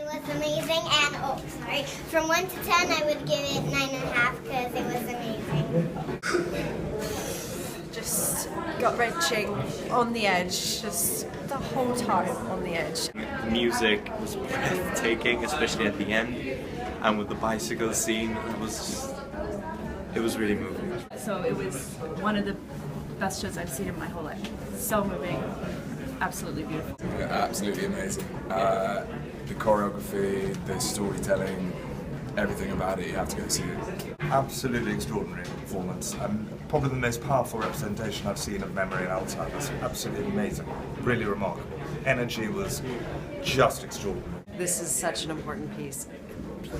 It was amazing, and from 1 to 10 I would give it 9.5 because it was amazing. Just gut-wrenching, on the edge, just the whole time on the edge. The music was breathtaking, especially at the end, and with the bicycle scene, it was really moving. So it was one of the best shows I've seen in my whole life. So moving, absolutely beautiful. Yeah, absolutely amazing. The choreography, the storytelling, everything about it, you have to go see it. Absolutely extraordinary performance, and probably the most powerful representation I've seen of memory and Alzheimer's. Absolutely amazing, really remarkable. Energy was just extraordinary. This is such an important piece.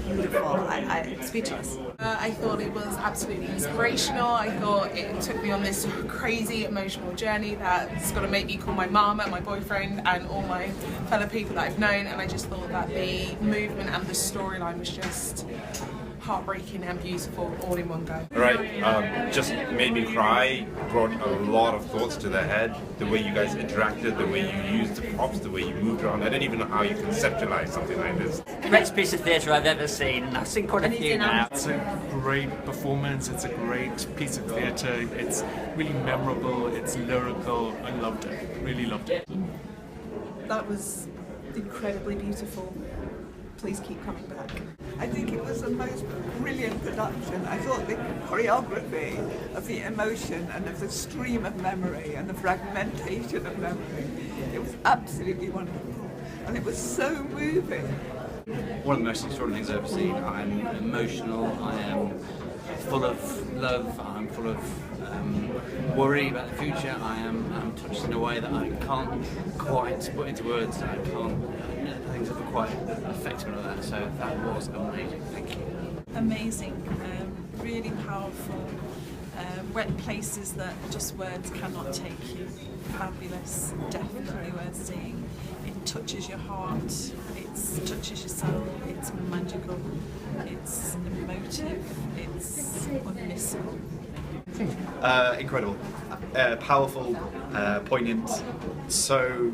Beautiful. I'm speechless. I thought it was absolutely inspirational. I thought it took me on this crazy emotional journey that's going to make me call my mum and my boyfriend and all my fellow people that I've known, and I just thought that the movement and the storyline was just heartbreaking and beautiful all in one go. Right, just made me cry, brought a lot of thoughts to the head, the way you guys interacted, the way you used the props, the way you moved around. I don't even know how you conceptualize something like this. Best piece of theatre I've ever seen, and I've seen quite a few now. It's a great performance, it's a great piece of theatre, it's really memorable, it's lyrical. I loved it, really loved it. That was incredibly beautiful. Please keep coming back. I think it was the most brilliant production. I thought the choreography of the emotion and of the stream of memory and the fragmentation of memory, it was absolutely wonderful. And it was so moving. One of the most extraordinary things I've ever seen. I'm emotional, I am full of love, I'm full of worry about the future. I'm touched in a way that I can't quite put into words. Things have quite affected me like that, so that was amazing. Thank you. Amazing, really powerful, wet places that just words cannot take you. Fabulous, definitely worth seeing. It touches your heart, it touches your soul, it's magical, it's emotive, it's unmissable. Incredible, powerful, poignant, so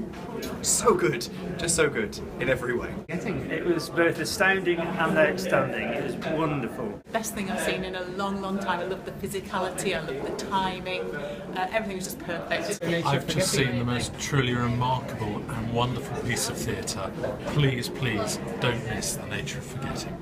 good, just so good in every way. It was both astounding and outstanding. It was wonderful. Best thing I've seen in a long, long time. I love the physicality, I love the timing, everything was just perfect. I've just seen the most truly remarkable and wonderful piece of theatre. Please, please don't miss The Nature of Forgetting.